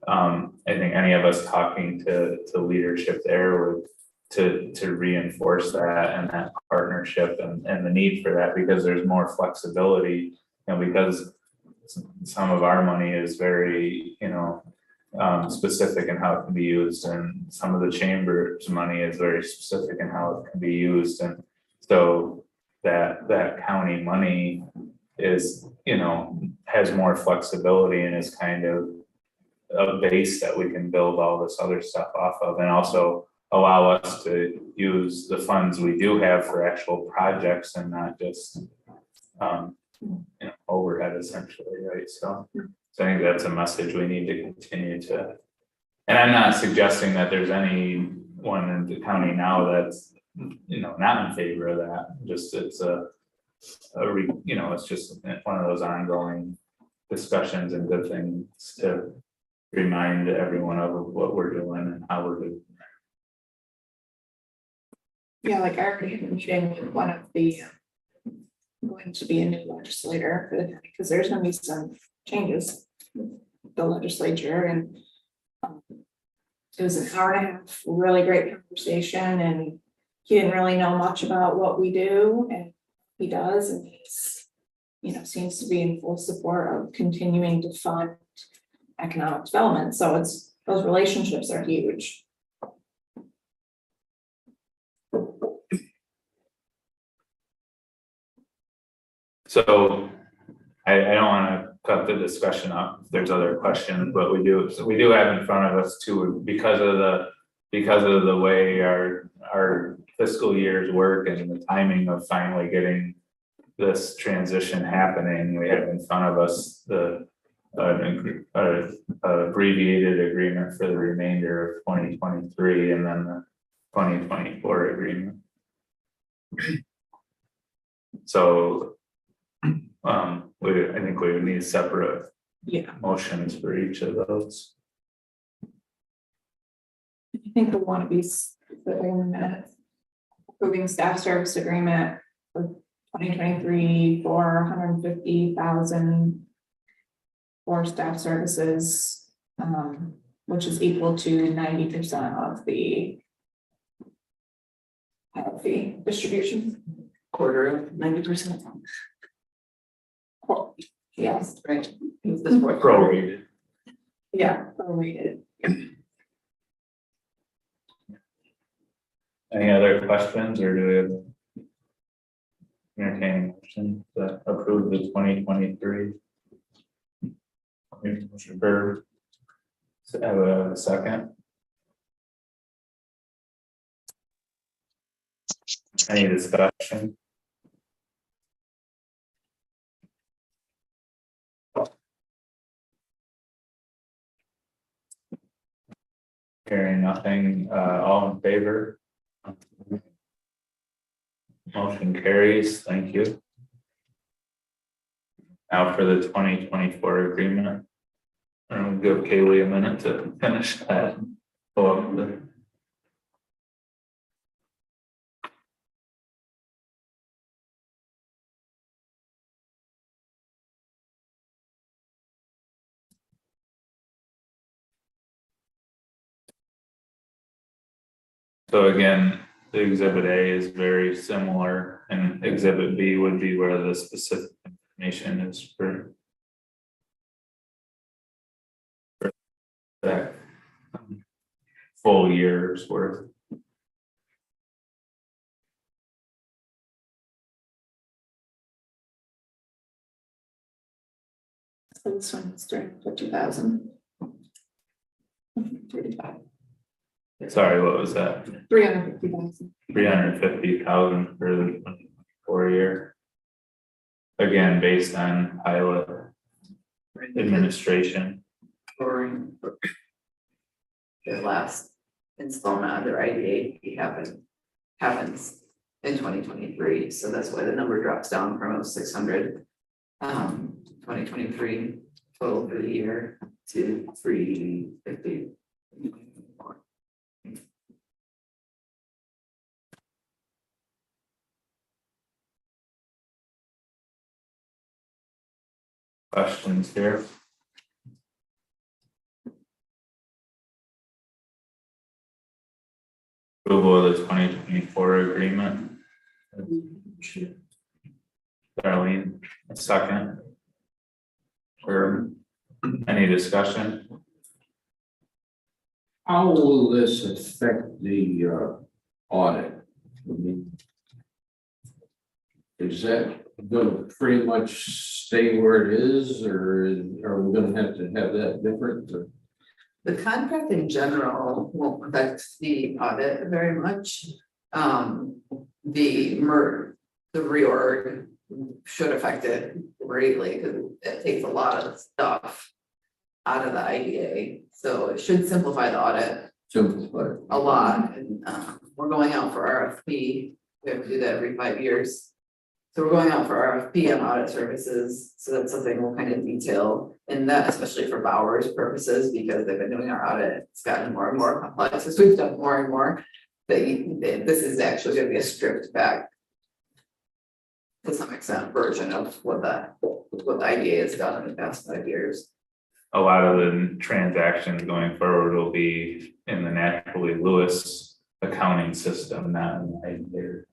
I think any of us talking to leadership there would to reinforce that and that partnership and the need for that, because there's more flexibility, because some of our money is very, specific in how it can be used, and some of the chamber's money is very specific in how it can be used, and so that county money is, has more flexibility and is kind of a base that we can build all this other stuff off of, and also allow us to use the funds we do have for actual projects and not just overhead essentially, right? So I think that's a message we need to continue to, and I'm not suggesting that there's anyone in the county now that's not in favor of that, just it's it's just one of those ongoing discussions and good things to remind everyone of what we're doing and how we're doing. Yeah, like I already had a meeting with one of the going to be a new legislator for the county, because there's gonna be some changes with the legislature, and it was an hour and a half, really great conversation, and he didn't really know much about what we do, and he does, and he's seems to be in full support of continuing to fund economic development, so it's, those relationships are huge. So I don't want to cut the discussion up if there's other questions, but we do have in front of us too, because of the way our fiscal years work and the timing of finally getting this transition happening, we have in front of us the abbreviated agreement for the remainder of 2023 and then the 2024 agreement. So I think we would need separate motions for each of those. I think we want to be in the minutes, approving staff service agreement for 2023 for $150,000 for staff services, which is equal to 90% of the fee distribution. Quarter of 90%. Yes, Right. Is this what? Prorated. yeah, prorated. Any other questions, or do we have entertaining motion to approve the 2023? Motion for, have a second. Any discussion? Hearing nothing, all in favor? Motion carries, thank you. Now for the 2024 agreement. I'll give Kaylee a minute to finish that. Pull up the- So again, the exhibit A is very similar and exhibit B would be where the specific information is for. That full year's worth. So this one's 2,000. 35. Sorry, what was that? 350,000. 350,000 for the 24 year. Again, based on pilot administration. During their last installment of their IDA happens in 2023, so that's why the number drops down from 600. 2023 total for the year to 350. Questions here? Approval of the 2024 agreement. Darlene, a second. Or any discussion? How will this affect the audit? I mean, is that gonna pretty much stay where it is, or are we gonna have to have that different? Or- The contract in general won't affect the audit very much. The reorg should affect it greatly because it takes a lot of stuff out of the IDA, so it should simplify the audit Simplify. a lot. And we're going out for RFP. We have to do that every 5 years. So we're going out for RFP on audit services, so that's something we'll kind of detail in that, especially for Bowers purposes, because they've been doing our audit, it's gotten more and more complex, as we've done more and more. This is actually gonna be a stripped back, to some extent, version of what the IDA has done in the past 5 years. A lot of the transactions going forward will be in the naturally Lewis accounting system, not in the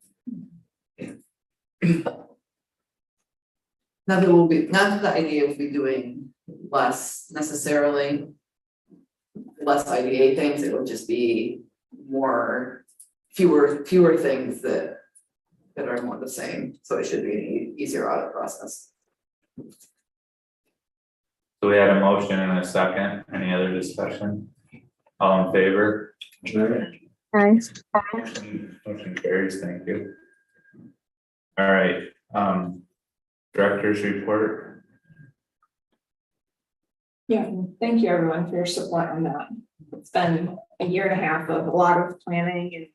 Not that the IDA will be doing less necessarily. Less IDA things, it will just be fewer things that are more the same, so it should be an easier audit process. So we had a motion and a second. Any other discussion? All in favor? Motion carries, thank you. All right, director's report. Yeah, thank you everyone for your support on that. It's been a year and a half of a lot of planning, and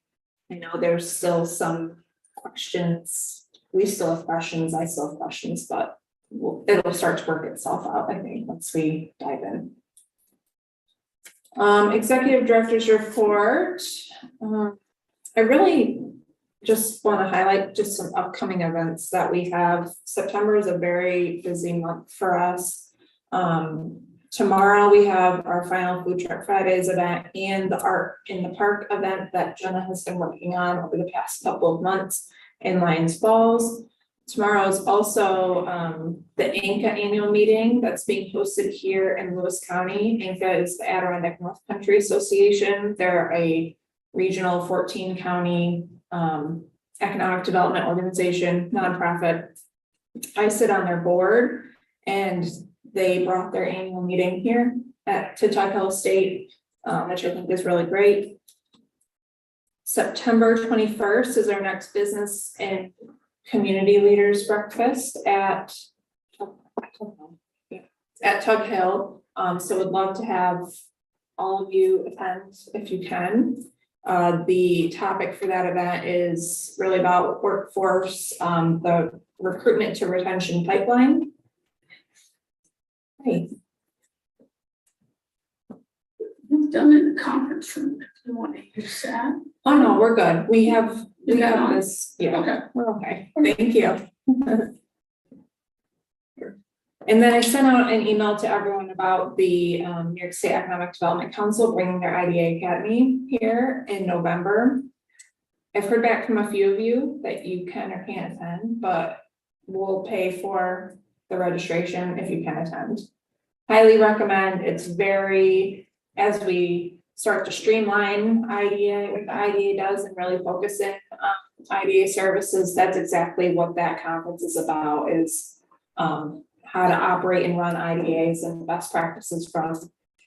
I know there's still some questions. We still have questions, I still have questions, but it'll start to work itself out, I think, once we dive in. Executive director's report. I really just want to highlight just some upcoming events that we have. September is a very busy month for us. Tomorrow we have our final Food Truck Fridays event and the Art in the Park event that Jenna has been working on over the past couple of months in Lions Falls. Tomorrow is also the ANCA annual meeting that's being hosted here in Lewis County. ANCA is the Adirondack North Country Association. They're a regional 14 county economic development organization, nonprofit. I sit on their board, and they brought their annual meeting here to Tug Hill State, which I think is really great. September 21st is our next business and community leaders breakfast at Tug Hill. So would love to have all of you attend if you can. The topic for that event is really about workforce, the recruitment to retention pipeline. Hey, We've done it in the conference room, if you want to use that. oh no, we're good. We have Is that on? this, yeah, Okay. we're okay. Thank you. And then I sent out an email to everyone about the New York State Economic Development Council bringing their IDA Academy here in November. I've heard back from a few of you that you can or can't attend, but we'll pay for the registration if you can attend. Highly recommend. It's very, as we start to streamline IDA, what the IDA does and really focus in on IDA services, that's exactly what that conference is about, is how to operate and run IDAs and best practices from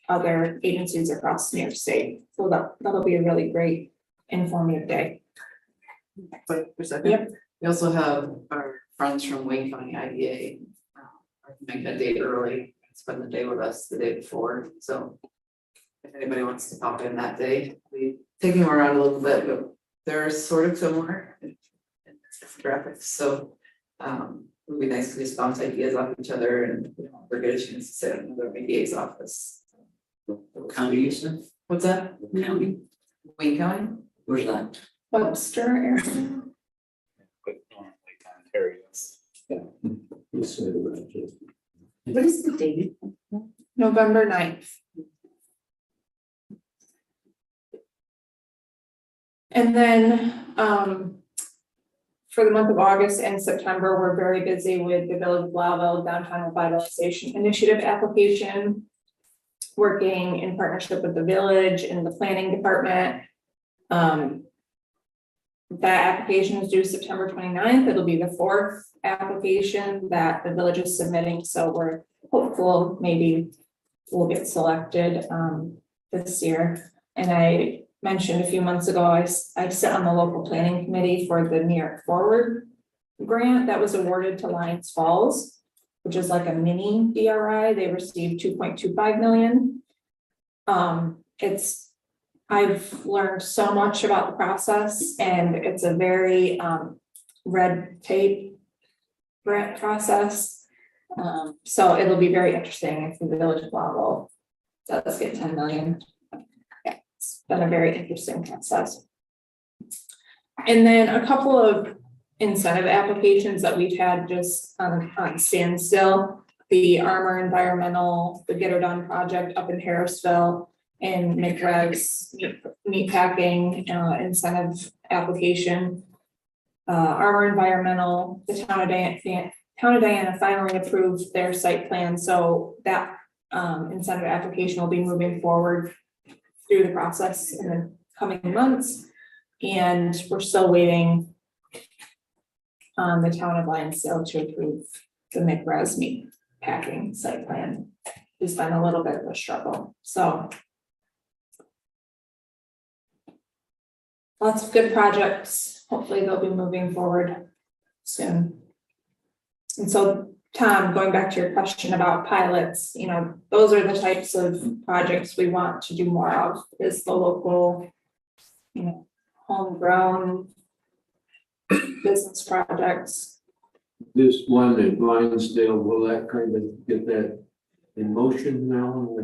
other agencies across New York State. So that'll be a really great informative day. Wait for a second. Yep. We also have our friends from Wayne County IDA. Make that day early, spend the day with us the day before, so. If anybody wants to pop in that day, we taking them around a little bit, but they're sort of similar in graphics, so. It would be nice to just bounce ideas off each other and, you know, we're good chance to sit in another ADA's office. What county you said? What's that? County? Wayne County? Where's that? Webster area. But normally Ontario. What is the date? November 9th. And then, for the month of August and September, we're very busy with the Village of Belleville Downtown Revitalization Initiative application. Working in partnership with the village and the planning department. That application is due September 29th. It'll be the fourth application that the village is submitting, so we're hopeful maybe we'll get selected this year. And I mentioned a few months ago, I sit on the local planning committee for the New York Forward grant that was awarded to Lions Falls, which is like a mini DRI. They received 2.25 million. I've learned so much about the process, and it's a very red tape grant process. So it'll be very interesting if the Village of Belleville does get 10 million. It's been a very interesting process. And then a couple of incentive applications that we've had just on standstill. The Armor Environmental, the Get Her Done project up in Harrisville, and McRae's meatpacking incentive application. Armor Environmental, the town of Diana finally approved their site plan, so that incentive application will be moving forward through the process in the coming months. And we're still waiting on the town of Lionsdale to approve the McRae's meat packing site plan. It's been a little bit of a struggle, so. Lots of good projects. Hopefully they'll be moving forward soon. And so, Tom, going back to your question about pilots, you know, those are the types of projects we want to do more of, is the local, you know, homegrown business projects. This one in Lionsdale, will that kind of get that in motion now?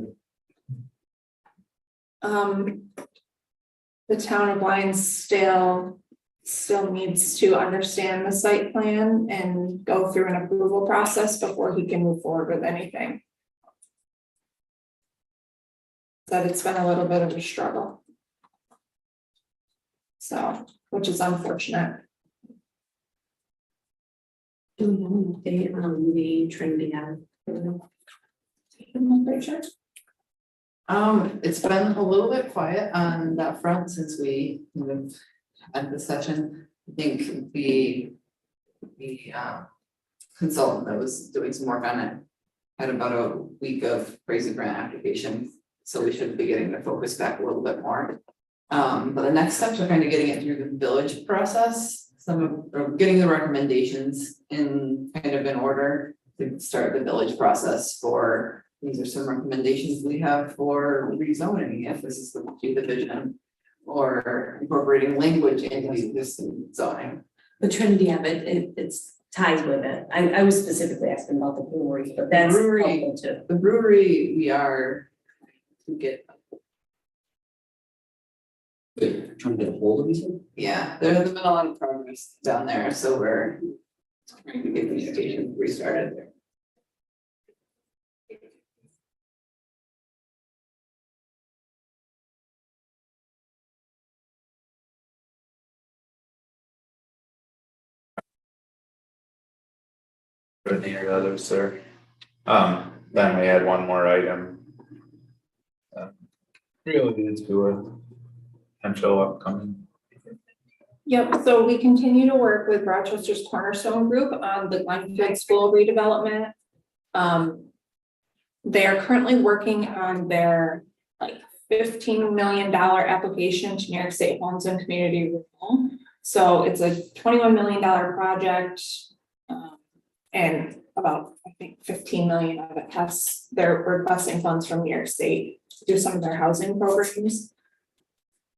The town of Lionsdale still needs to understand the site plan and go through an approval process before he can move forward with anything. That it's been a little bit of a struggle. So, which is unfortunate. Do we have an update on the Trinity Ave? It's been a little bit quiet on that front since we had the session. I think the consultant that was doing some work on it had about a week of crazy grant application, so we should be getting the focus back a little bit more. But the next steps are kind of getting it through the village process, getting the recommendations in order to start the village process for. These are some recommendations we have for rezoning, if this is the vision, or incorporating language into the existing zoning. The Trinity Ave, it's ties with it. I was specifically asking about the brewery, but that's Brewery. helpful too. The brewery, we are to get, Wait, trying to get a hold of you? yeah, there's been a lot of progress down there, so we're trying to get the station restarted there. Any others, sir? Then we had one more item. Related to a potential upcoming. Yep, so we continue to work with Rochester's Cornerstone Group on the Glenfield School redevelopment. They are currently working on their like $15 million application to New York State Homes and Community Renewal. So it's a $21 million project. And about, I think, 15 million of it has, they're requesting funds from New York State to do some of their housing programs.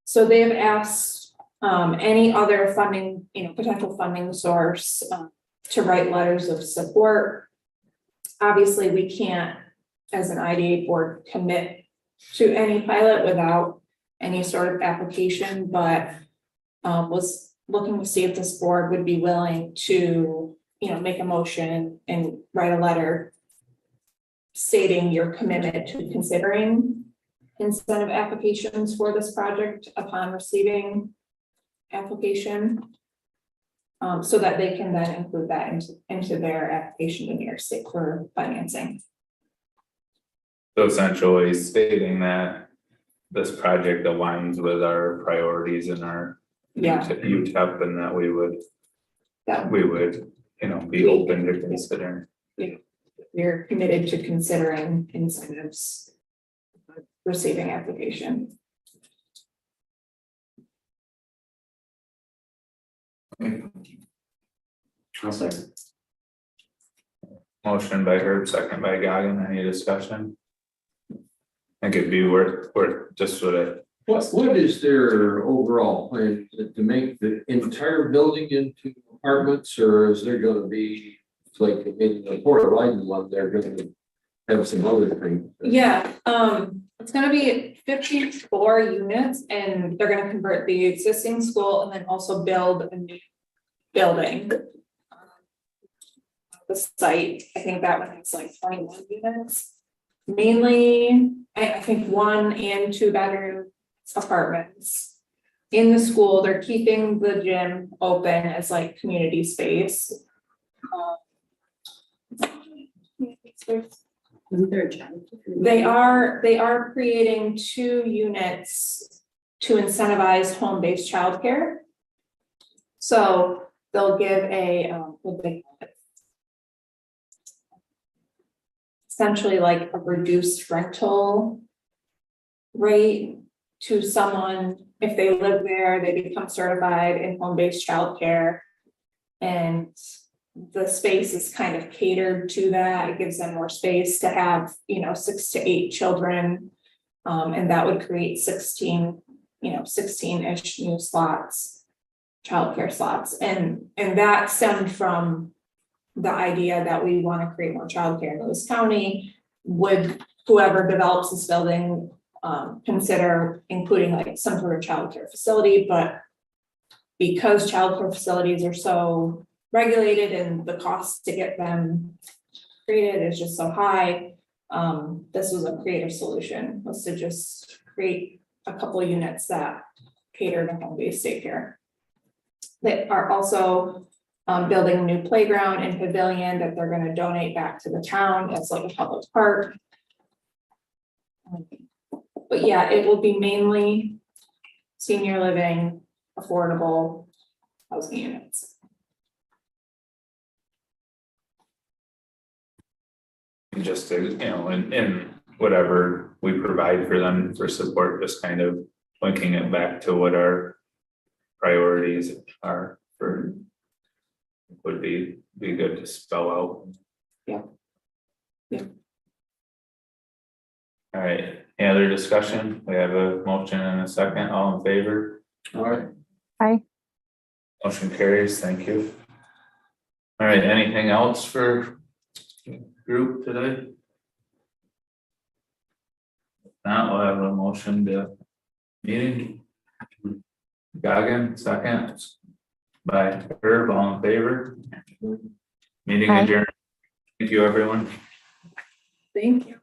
So they have asked any other funding, potential funding source to write letters of support. Obviously, we can't, as an IDA board, commit to any pilot without any sort of application, but was looking to see if this board would be willing to make a motion and write a letter stating your commitment to considering incentive applications for this project upon receiving application. So that they can then include that into their application to New York State for financing. So essentially stating that this project aligns with our priorities and our UTEP, and that we would, be open to considering. You're committed to considering incentives receiving application. I'll second. Motion by Herb, second by Goggin. Any discussion? I think it'd be worth just sort of. What is their overall plan? Is it to make the entire building into apartments, or is there gonna be, like in the Port Lyden one, they're gonna have some other things? Yeah, it's gonna be 54 units, and they're gonna convert the existing school and then also build a new building. The site, I think that one is like 21 units. Mainly, I think 1 and 2 bedroom apartments. In the school, they're keeping the gym open as like community space. Isn't there a child? They are creating 2 units to incentivize home-based childcare. So they'll give a what they call it, essentially like a reduced rental rate to someone. If they live there, they become certified in home-based childcare, and the space is kind of catered to that. It gives them more space to have, 6 to 8 children. And that would create 16-ish new slots, childcare slots. And that stemmed from the idea that we want to create more childcare in Lewis County. Would whoever develops this building consider including like some sort of childcare facility? But because childcare facilities are so regulated and the cost to get them created is just so high, this was a creative solution, was to just create a couple of units that cater to home-based daycare. They are also building a new playground and pavilion that they're going to donate back to the town as like a public park. But yeah, it will be mainly senior living, affordable housing units. Just to, in whatever we provide for them for support, just kind of linking it back to what our priorities are for. Would be good to spell out. Yeah. All right, any other discussion? We have a motion and a second, all in favor? All right. Motion carries, thank you. All right, anything else for group today? Now we'll have a motion to meeting. Goggin, second. By Herb, all in favor? Meeting Aye. adjourned. Thank you, everyone. Thank you.